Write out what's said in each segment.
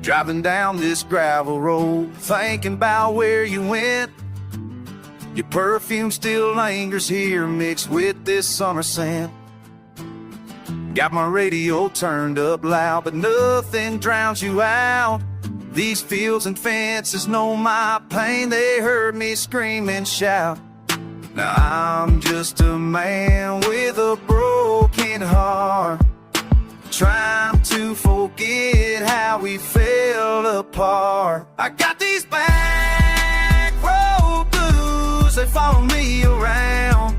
Driving down this gravel road, thinking about where you went. Your perfume still lingers here, mixed with this summer scent. Got my radio turned up loud, but nothing drowns you out. These fields and fences know my pain, they heard me scream and shout. Now I'm just a man with a broken heart, trying to forget how we fell apart. I got these back road blues, they follow me around.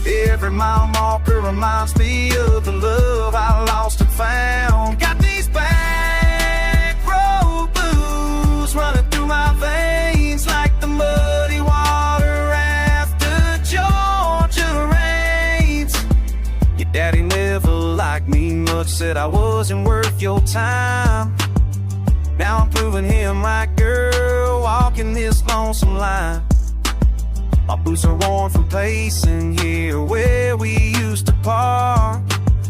Every mile marker reminds me of the love I lost and found. Got these back road blues running through my veins like the muddy water after Georgia rains. Your daddy never liked me much, said I wasn't worth your time. Now I'm proving him right, girl, walking this lonesome line. My boots are worn from pacing here where we used to park,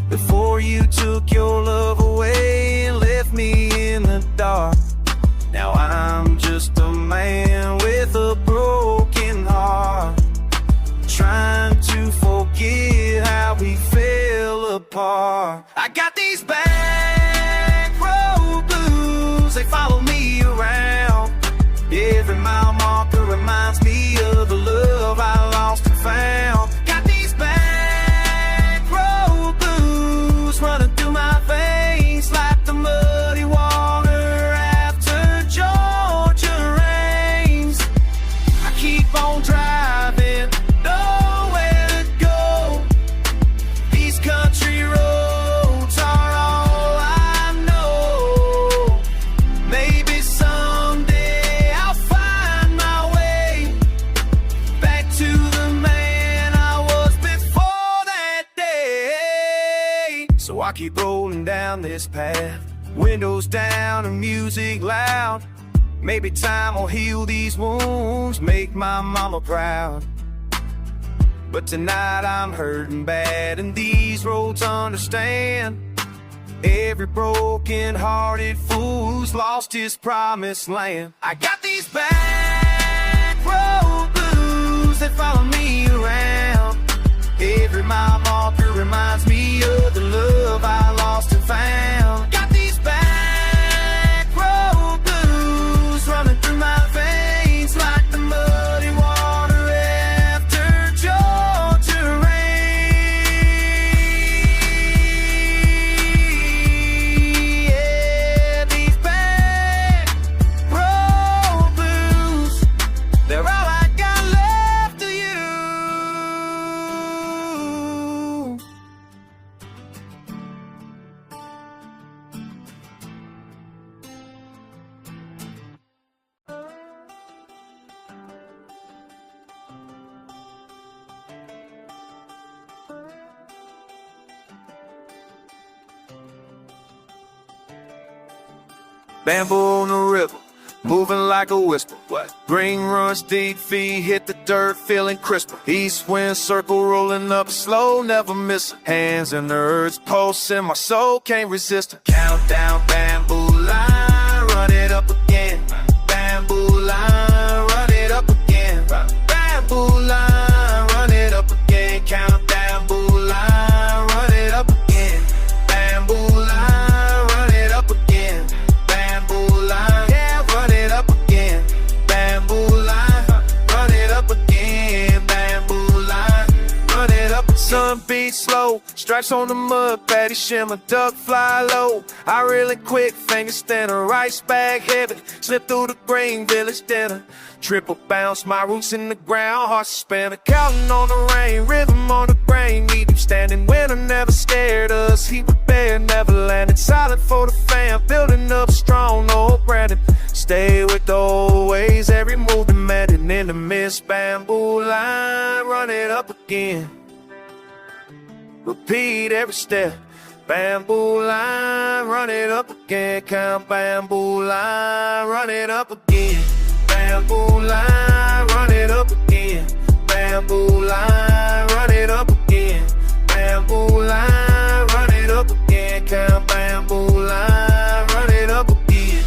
before you took your love away and left me in the dark. Now I'm just a man with a broken heart, trying to forget how we fell apart. I got these back road blues, they follow me around. Every mile marker reminds me of the love I lost and found. Got these back road blues running through my veins like the muddy water after Georgia rains. I keep on driving, nowhere to go. These country roads are all I know. Maybe someday I'll find my way back to the man I was before that day. So I keep rolling down this path, windows down and music loud. Maybe time will heal these wounds, make my mama proud. But tonight I'm hurting bad, and these roads understand. Every broken-hearted fool's lost his promised land. I got these back road blues, they follow me around. Every mile marker reminds me of the love I lost and found. Got these back road blues running through my veins like the muddy water after Georgia rain. Yeah, these back road blues, they're all I got left of you. Bamboo on the river, moving like a whisper. What? Green runs deep, feet hit the dirt, feeling crisper. East wind circle rolling up slow, never miss. Hands in the earth's pulse, and my soul can't resist her. Countdown, bamboo line, run it up again. Bamboo line, run it up again. Bamboo line, run it up again. Count bamboo line, run it up again. Bamboo line, run it up again. Bamboo line, yeah, run it up again. Bamboo line, run it up again. Bamboo line, run it up again. Sun beats slow, stripes on the mud, patty shimmer, duck fly low. I really quick, finger stanner, rice bag heavy, slip through the green village dinner. Triple bounce, my roots in the ground, heart suspended, counting on the rain, rhythm on the grain. Need him standing, winter never scared us, he prepared, never landed. Silent for the fam, building up strong, no branded. Stay with the old ways, every move demanded. In the mist, bamboo line, run it up again. Repeat every step. Bamboo line, run it up again. Count bamboo line, run it up again. Bamboo line, run it up again. Bamboo line, run it up again. Bamboo line, run it up again. Count bamboo line, run it up again.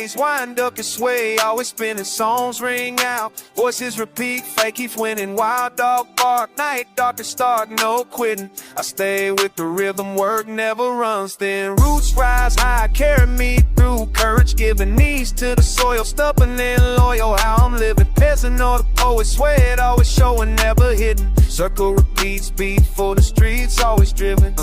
ways, wind up and sway, always spinning songs ring out. Voices repeat, fake keeps winning, wild dog bark, night darker start, no quitting. I stay with the rhythm, work never runs thin. Roots rise high, carry me through, courage giving knees to the soil, stubborn and loyal, how I'm living. Peasant or the poet, sweat always showing, never hidden. Circle repeats, beat for the streets, always driven.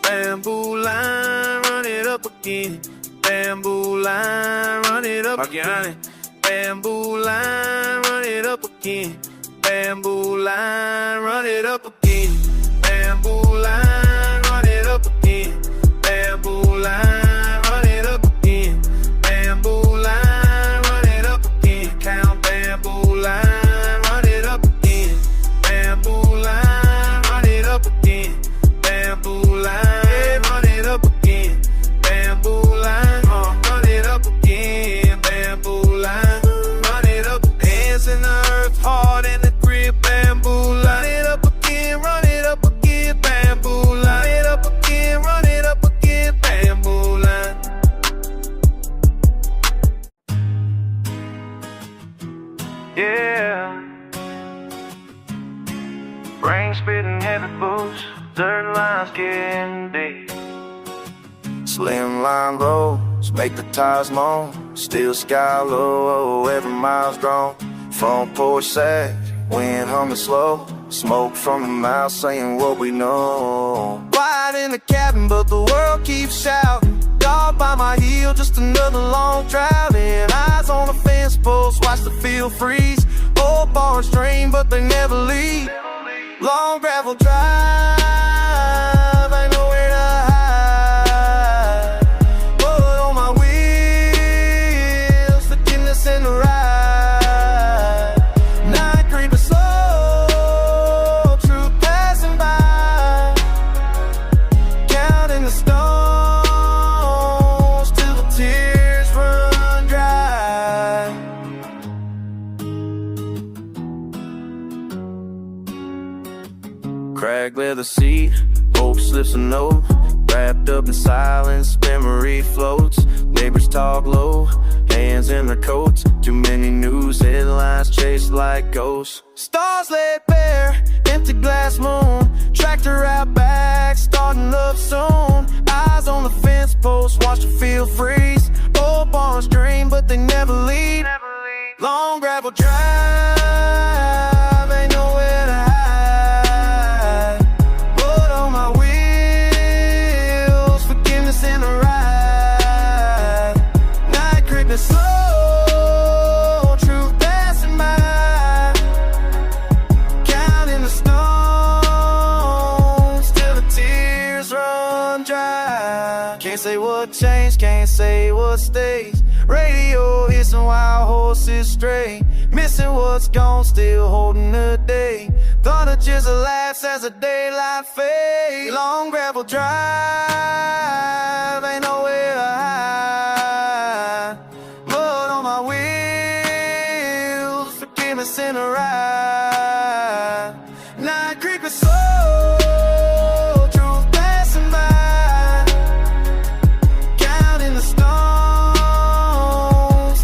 Bamboo line, run it up again. Bamboo line, run it up again. Bamboo line, run it up again. Bamboo line, run it up again. Bamboo line, run it up again. Bamboo line, run it up again. Bamboo line, run it up again. Count bamboo line, run it up again. Bamboo line, run it up again. Bamboo line, run it up again. Bamboo line, run it up again. Bamboo line, run it up. Hands in the earth, heart in the grip. Bamboo line, run it up again. Run it up again. Bamboo line, run it up again. Run it up again. Bamboo line. Yeah. Rain spitting heavy boots, dirt lines getting deep. Slim line roads make the tires moan. Still sky low, every mile's grown. Front porch sag, wind humming slow. Smoke from the mouth saying what we know. Quiet in the cabin but the world keeps shouting. Dog by my heel, just another long drought. And eyes on the fence post, watch the field freeze. Old bars drain but they never leave. Long gravel drive, ain't nowhere to hide. Put on my wheels, forgiveness in the ride. Night creeping slow, truth passing by. Counting the stones till the tears run dry. Cracked leather seat, hope slips a note. Wrapped up in silence, memory floats. Neighbors talk low, hands in their coats. Too many news headlines chased like ghosts. Stars laid bare, empty glass moon. Tractor out back, starting up soon. Eyes on the fence post, watch the field freeze. Old barns dream but they never lead. Long gravel drive, ain't nowhere to hide. Put on my wheels, forgiveness in the ride. Night creeping slow, truth passing by. Counting the stones till the tears run dry. Can't say what changed, can't say what stays. Radio hissing while horses stray. Missing what's gone, still holding the day. Thought it just laughs as the daylight fades. Long gravel drive, ain't nowhere to hide. Blood on my wheels, forgiveness in the ride. Night creeping slow, truth passing by. Counting the stones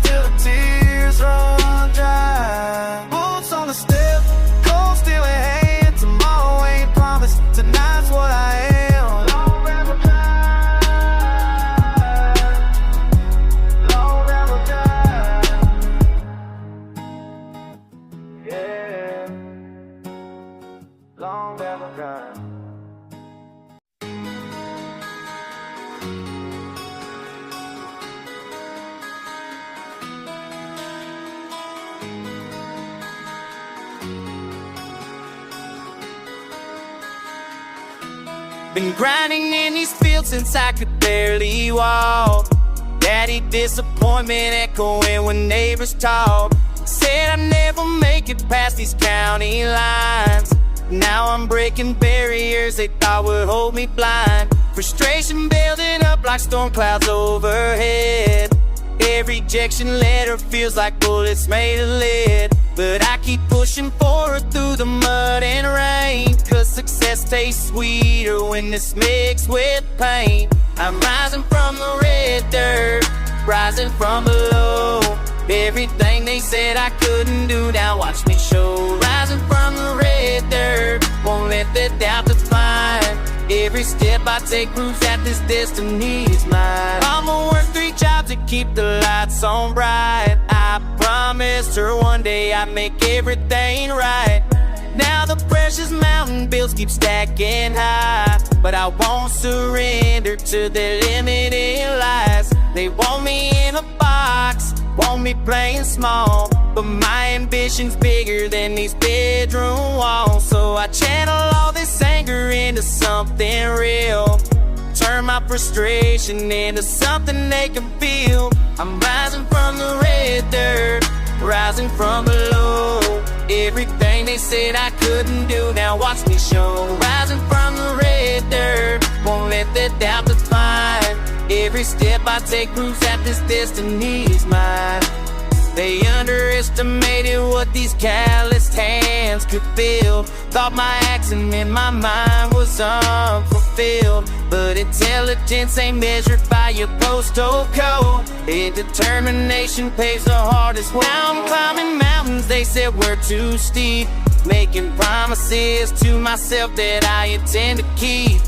till the tears run dry. Boots on the step, cold still in hand. Tomorrow ain't promised, tonight's what I am. Long gravel drive, long gravel drive. Yeah, long gravel drive. Been grinding in these fields since I could barely walk. Daddy disappointment echoing when neighbors talk. Said I'd never make it past these county lines. Now I'm breaking barriers they thought would hold me blind. Frustration building up like storm clouds overhead. Every rejection letter feels like bullets made of lead. But I keep pushing forward through the mud and rain, 'cause success tastes sweeter when it's mixed with pain. I'm rising from the red dirt, rising from below. Everything they said I couldn't do, now watch me show. Rising from the red dirt, won't let the doubt define. Every step I take proves that this destiny is mine. I'ma work 3 jobs to keep the lights on bright. I promised her one day I'd make everything right. Now the precious mountain bills keep stacking high, but I won't surrender to their limiting lies. They want me in a box, want me playing small, but my ambition's bigger than these bedroom walls. So I channel all this anger into something real, turn my frustration into something they can feel. I'm rising from the red dirt, rising from below. Everything they said I couldn't do, now watch me show. Rising from the red dirt, won't let the doubt define. Every step I take proves that this destiny is mine. They underestimated what these calloused hands could feel. Thought my accent in my mind was unfulfilled, but intelligence ain't measured by your postal code, and determination pays the hardest way. Now I'm climbing mountains they said were too steep, making promises to myself that I intend to keep.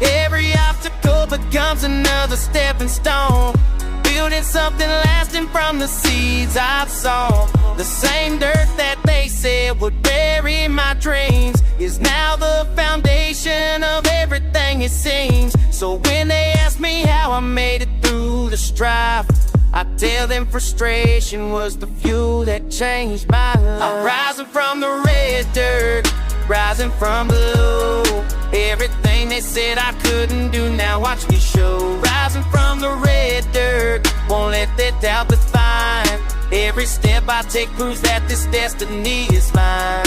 Every obstacle becomes another stepping stone, building something lasting from the seeds I've sown. The same dirt that they said would bury my dreams is now the foundation of everything it seems. So when they ask me how I made it through the strife, I tell them frustration was the fuel that changed my life. I'm rising from the red dirt, rising from below. Everything they said I couldn't do, now watch me show. Rising from the red dirt, won't let that doubt define. Every step I take proves that this destiny is mine.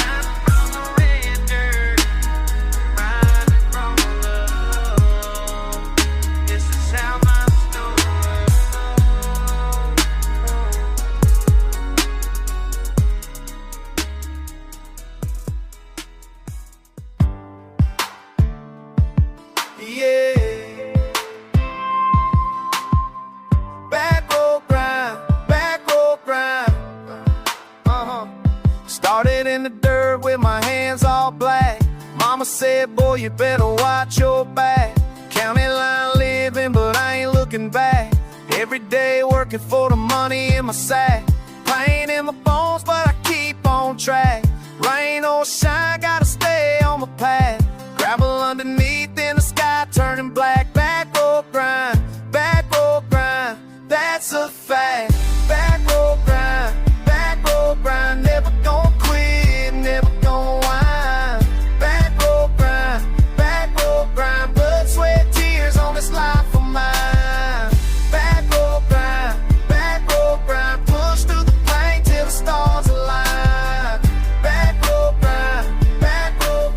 Started in the dirt with my hands all black. Mama said, boy, you better watch your back. County line living, but I ain't looking back. Every day working for the money in my sack. Pain in my bones, but I keep on track. Rain or shine, gotta stay on my path. Gravel underneath in the sky, turning black. Back road grind, that's a fact. Back road grind, never gonna quit, never gonna whine. Back road grind, blood, sweat, tears on this life of mine. Back road grind, push through the pain till the stars align. Back road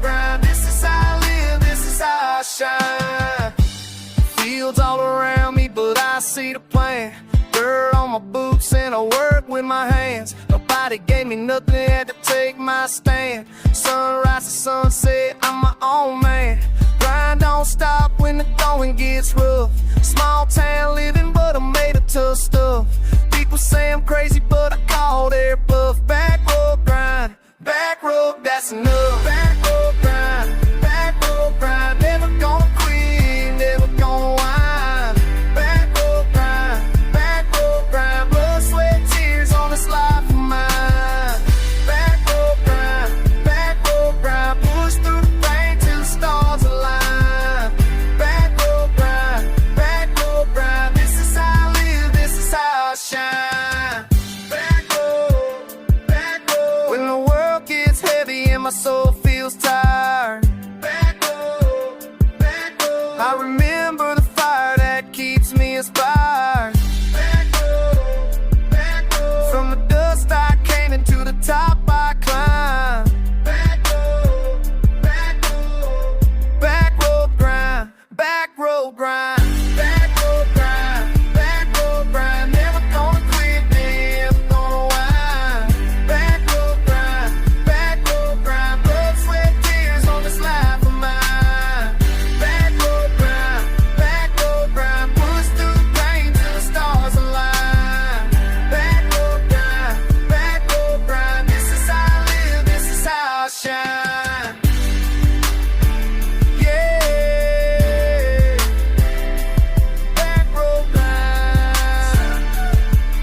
grind, this is how I live, this is how I shine. Fields all around me, but I see the plan. Dirt on my boots and I work with my hands. Nobody gave me nothing, had to take my stand. Sunrise to sunset, I'm my own man. Grind don't stop when the going gets rough. Small town living, but I'm made of tough stuff. People say I'm crazy, but I call their bluff. Back road grind, that's enough. Back road grind, never gonna quit, never gonna whine. Back road grind, blood, sweat, tears on this life of mine. Back road grind, push through the pain till the stars align. Back road grind, this is how I live, this is how I shine. Back road, when the world gets heavy and my soul feels tired. Back road, I remember the fire that keeps me inspired. From the dust I came into the top I climbed. Back road grind, never gonna quit, never gonna whine. Back road grind, blood, sweat, tears shine. Yeah, back road grind,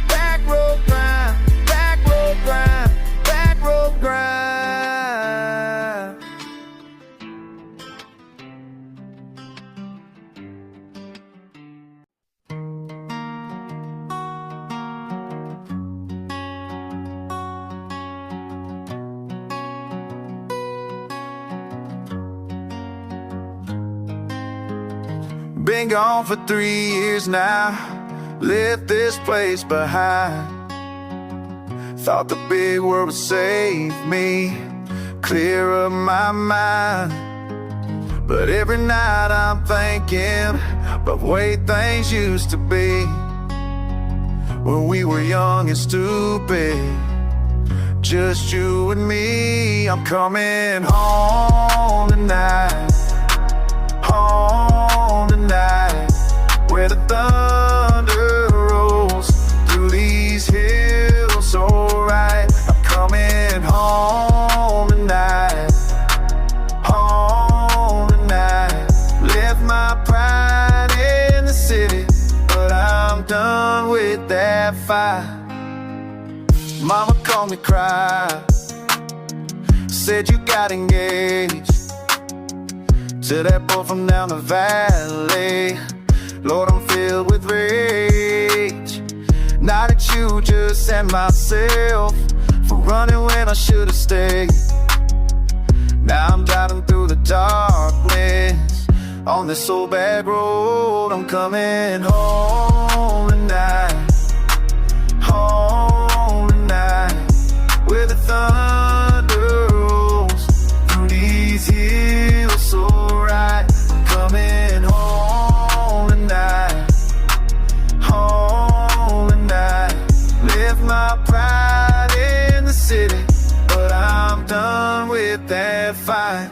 back road grind, back road grind, back road grind. Been gone for 3 years now, left this place behind. Thought the big world would save me, clear up my mind. But every night I'm thinking about the way things used to be, when we were young and stupid, just you and me. I'm coming home tonight, home tonight, where the thunder rolls through these hills so right. I'm coming home tonight, home tonight. Left my pride in the city, but I'm done with that fight. Mama called me cry, said you got engaged to that boy from down the valley. Lord, I'm filled with rage. Now that you just sent myself for running when I should've stayed. Now I'm driving through the darkness on this old back road. I'm coming home tonight, home tonight, where the thunder rolls through these hills so right. I'm coming home tonight, home tonight. Left my pride in the city, but I'm done with that fight.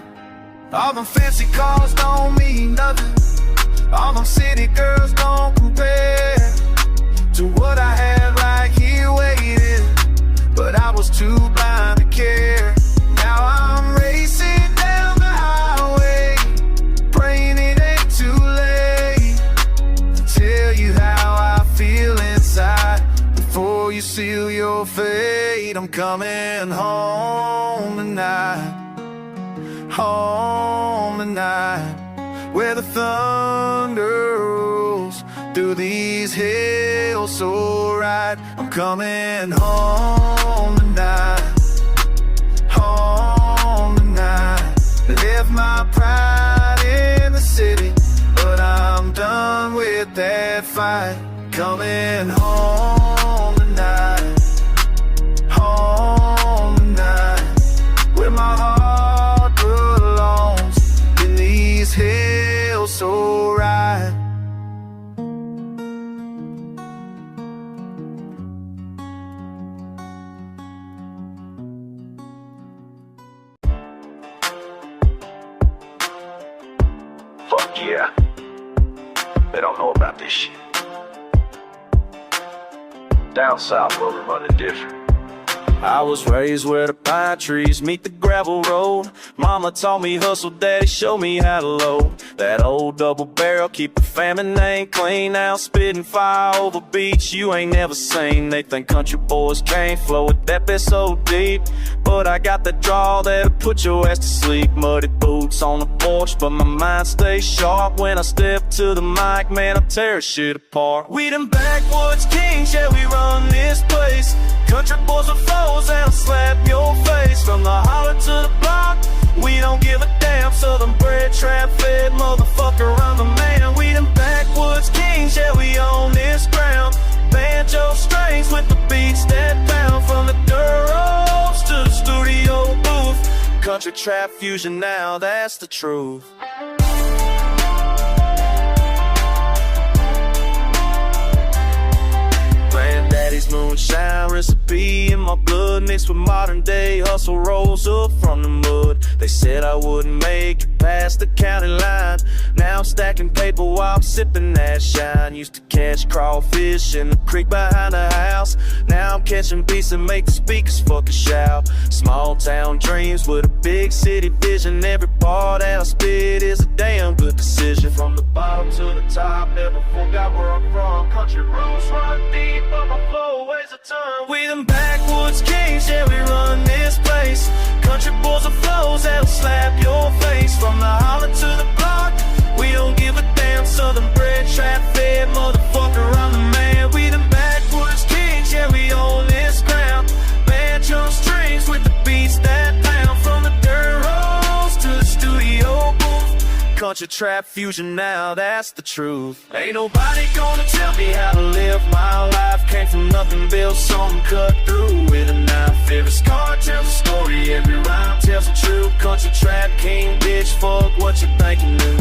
All them fancy cars don't mean nothing, all them city girls don't compare to what I had right here waiting, but I was too blind to care. Now I'm racing down the highway, praying it ain't too late to tell you how I feel inside before you seal your fate. I'm coming home tonight, home tonight, where the thunder rolls through these hills so right. I'm coming home tonight, home tonight. Left my pride in the city, but I'm done with that fight. Coming home tonight, home tonight, where my heart belongs, in these hills so right. Fuck yeah, they don't know about this shit. Down south where we're running different. I was raised where the pine trees meet the gravel road. Mama taught me hustle, daddy showed me how to load. That old double barrel, keep the famine name clean. Now spitting fire over beats you ain't never seen. They think country boys can't flow with that bit so deep, but I got that draw that'll put your ass to sleep. Muddy boots on the porch, but my mind stays sharp when I step to the mic. Man, I'm tearing shit apart. We them backwoods kings, yeah, we run this place. Country boys with flows and slap your face. From the holler to the block, we don't give a damn. Southern bred, trap fed, motherfucker, I'm the man. We them backwoods kings, yeah, we own this ground. Banjo strings with the beats that pound. From the dirt roads to the studio booth, country trap fusion now, that's the truth. daddy's moonshine recipe in my blood, mixed with modern day hustle, rolls up from the mud. They said I wouldn't make it past the county line. Now I'm stacking paper while I'm sipping that shine. Used to catch crawfish in the creek behind the house. Now I'm catching beats that make the speakers fucking shout. Small town dreams with a big city vision. Every bar that I spit is a damn good decision. From the bottom to the top, never forgot where I'm from. Country roads run deep, but my flow weighs a ton. We them backwoods kings, yeah, we run this place. Country boys of flows that'll slap your face. From the holler to the block, we don't give a damn. Southern bred, trap fed, motherfucker, I'm the man. We them backwoods kings, yeah, we own this ground. Banjos strings with the beats that pound. From the dirt roads to the studio booth, country trap fusion, now that's the truth. Ain't nobody gonna tell me how to live my life. Came from nothing, built something, cut through with a knife. Every scar tells a story, every rhyme tells the truth. Country trap king, bitch, fuck what you think you knew.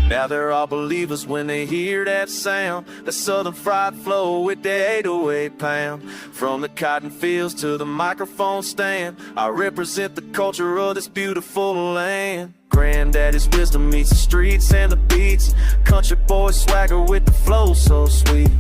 Now they're all believers when they hear that sound. The southern fried flow with the 808 pound. From the cotton fields to the microphone stand, I represent the culture of this beautiful land. Granddaddy's wisdom meets the streets and the beats. Country boy swagger with the flow so sweet.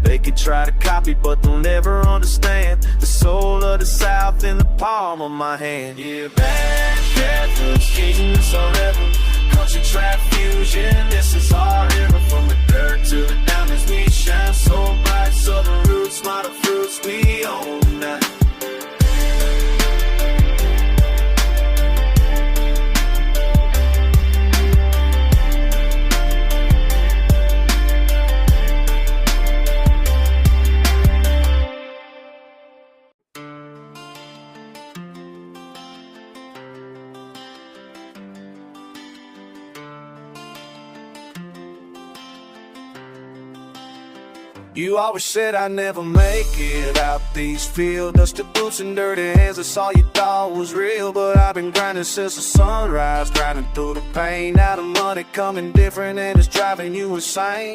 They could try to copy but they'll never understand the soul of the South in the palm of my hand. Yeah, Banjos, kings forever. Country trap fusion, this is our era. From the dirt to the diamonds, we shine so bright. Southern roots, modern fruits, we own that. You always said I'd never make it out these fields. Dusty boots and dirty hands, that's all you thought was real. But I've been grinding since the sunrise, grinding through the pain. Now the money coming different and it's driving you insane.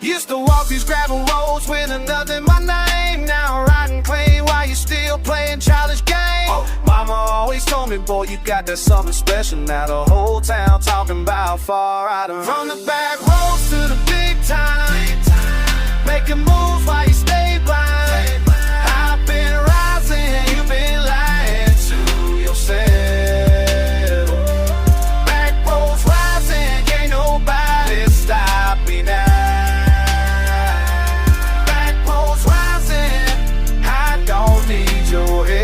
Used to walk these gravel roads with nothing my name. Now riding clean while you still playing childish games. Mama always told me, boy, you got that something special. Now the whole town talking about far out of. From the back roads to the big time, making moves while you stay blind. I've been rising, you've been lying to yourself. Back roads rising, can't nobody stop me now. Back roads rising, I don't need your help.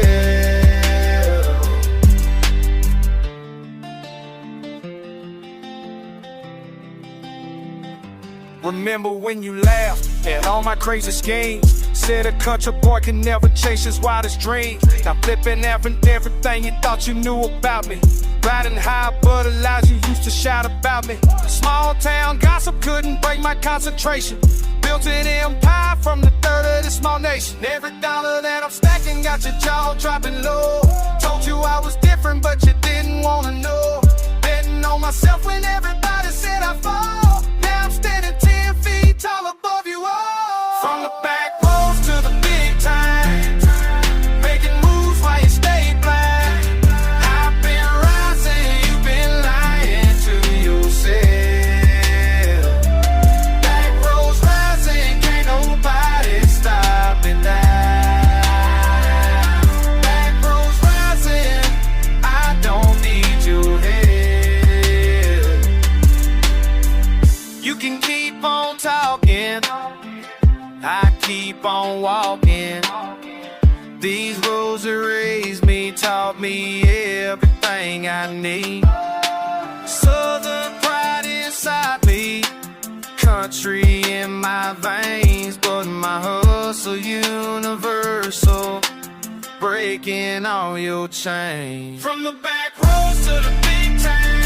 Remember when you laughed at all my crazy schemes? Said a country boy can never chase his wildest dreams. Now flipping everything you thought you knew about me. Riding high but lies you used to shout about me. Small town gossip couldn't break my concentration. Built an empire from the dirt of this small nation. Every dollar that I'm stacking got your jaw dropping low. Told you I was different but you didn't wanna know. Betting on myself when everybody said I fall. Now I'm standing 10 feet tall above you all. From the back roads to the big time, making moves while you stay blind. I've been rising, you've been lying to yourself. Back roads rising, can't nobody stop me now. Back roads rising, I don't need your help. You can keep on talking, I keep on walking. These roads that raised me taught me everything I need. Southern pride inside me, country in my veins, but my hustle universal, breaking all your chains. From the back roads to the big time,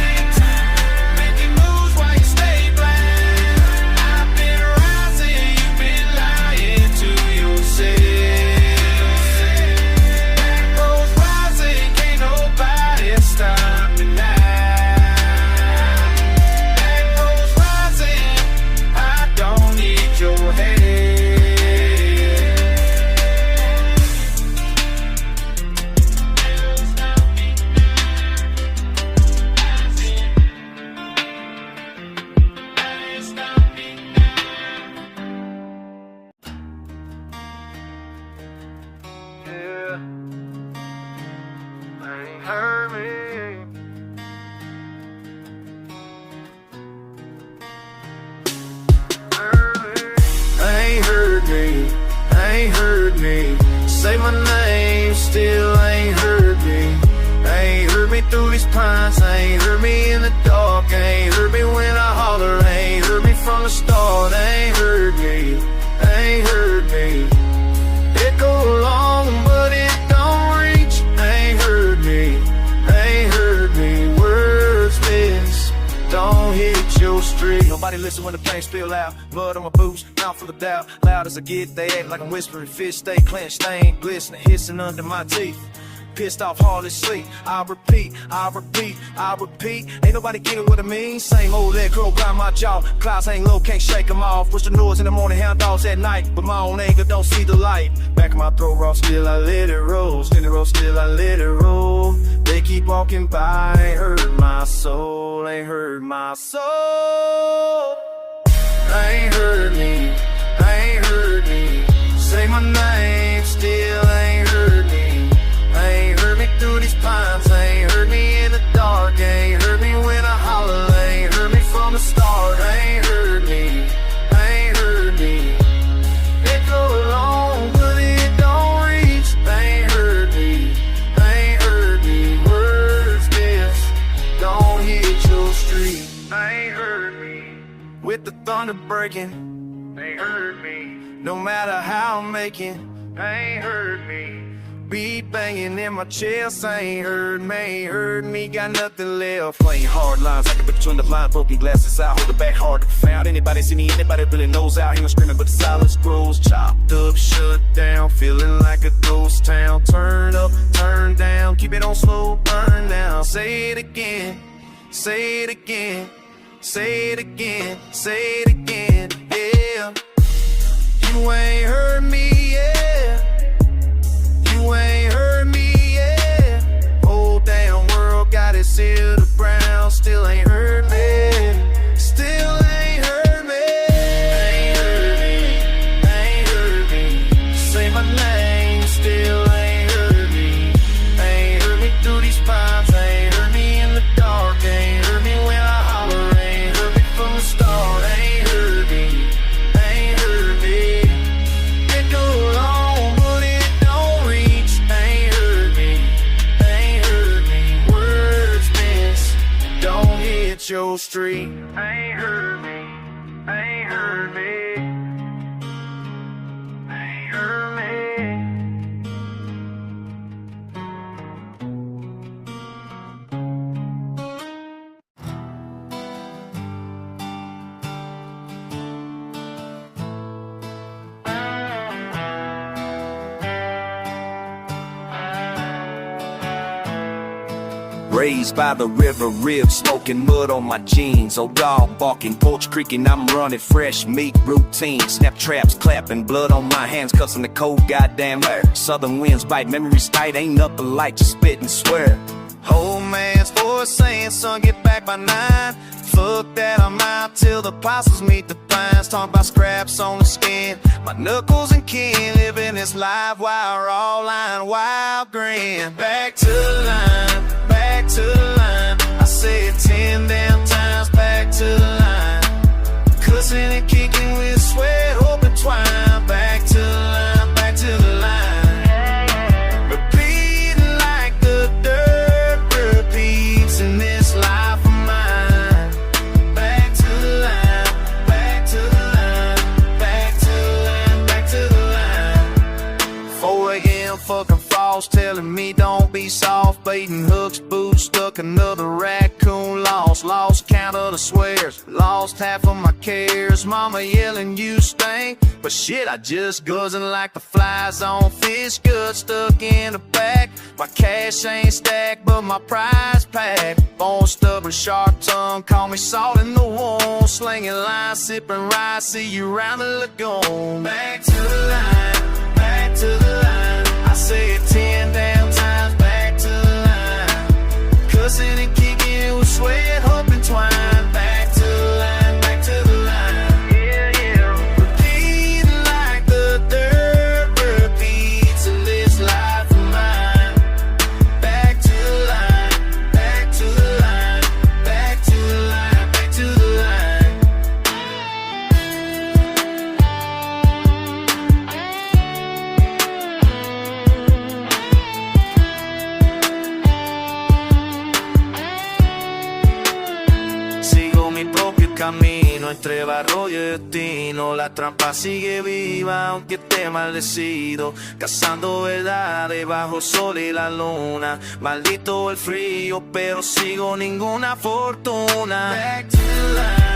making moves while you stay blind. I've been rising, you've been lying to yourself. Back roads rising, can't nobody stop me now. Back roads rising, I don't need your help. me. Say my name, still ain't heard me. Ain't heard me through these pines, ain't heard me in the dark, ain't heard me when I holler, ain't heard me from the start, ain't heard me, ain't heard me. It go along, but it don't reach, ain't heard me, ain't heard me. Words miss, don't hit your street. Nobody listen when the pain spill out, blood on my boots, mouth full of doubt. Loud as I get, they act like I'm whispering. Fish stay clenched, they ain't glistening, hissing under my teeth. Pissed off, hard to sleep. I repeat, I repeat, I repeat. Ain't nobody getting what I mean. Same old leg curl grind my jaw. Clouds hang low, can't shake them off. Push the noise in the morning, hound dogs at night. But my own anger don't see the light. Back of my throat raw, still I let it roll. Still it roll, still I let it roll. They keep walking by, ain't hurt my soul, ain't hurt my soul. Ain't heard me, ain't heard me. Say my name, still ain't heard me. Ain't heard me through these pines, ain't heard me in the dark, ain't heard me when I holler, ain't heard me from the start, ain't heard me, ain't heard me. It go along, but it don't reach, ain't heard me, ain't heard me. Words miss, don't hit your street, ain't heard me. With the thunder breaking, ain't heard me. No matter how I'm making, ain't heard me. Beat banging in my chest, ain't heard me, got nothing left. Playing hard lines, I can put between the lines, broken glasses out, hold it back hard to be found. Anybody see me, anybody really knows out, hear me screaming, but the silence grows. Chopped up, shut down, feeling like a ghost town. Turn up, turn down, keep it on slow, burn down. Say it again, say it again, say it again, say it again, yeah. You ain't heard me, yeah. You ain't heard me, yeah. Whole damn world got its ear to ground. Still ain't heard me. Still ain't heard me. Ain't heard me. Ain't heard me. Say my name. Still ain't heard me. Ain't heard me through these pines. Ain't heard me in the dark. Ain't heard me when I holler. Ain't heard me from the start. Ain't heard me. Ain't heard me. It go on, but it don't reach. Ain't heard me, ain't heard me. Words miss, don't hit your street. Ain't heard me, ain't heard me, ain't heard me. Raised by the river, ribs smoking mud on my jeans. Old dog barking, porch creaking, I'm running fresh meat routine. Snap traps clapping, blood on my hands, cussing the cold goddamn air. Southern winds bite, memories tight, ain't nothing like to spit and swear. Old man's voice saying, son, get back by 9. Fuck that, I'm out till the possums meet the pines. Talking about scraps on the skin, my knuckles and kin, living this life while raw line, wild grin. Back to the line, back to the line. I say it 10 damn times, back to the line. Cussing and kicking with sweat, hope and twine. Back to the line, back to the line. Repeating like the dirt repeats in this life of mine. Back to the line, back to the line, back to the line, back to the line. 4 a.m. fucking frost telling me don't be soft. Baiting hooks, boots stuck, another raccoon lost. Lost count of the swears, lost half of my cares. Mama yelling you stink, but shit I just guzzing like the flies on fish gut stuck in the back. My cash ain't stacked, but my prize packed. Bone stubborn, sharp tongue, call me salt in the wound. Slinging lines, sipping rice, see you round the lagoon. Back to the line, back to the line. I say it 10 damn times, back to the line. Cussing and kicking with sweat, hope and twine. Back to the line, back to the line. Yeah, yeah. Repeating like the dirt repeats in this life of mine. Back to the line, back to the line, back to the line, back to the line. camino entre barro y destino. La trampa sigue viva aunque esté maldecido, cazando verdades bajo el sol y la luna. Maldito el frío, pero sigo ninguna fortuna. Back to life.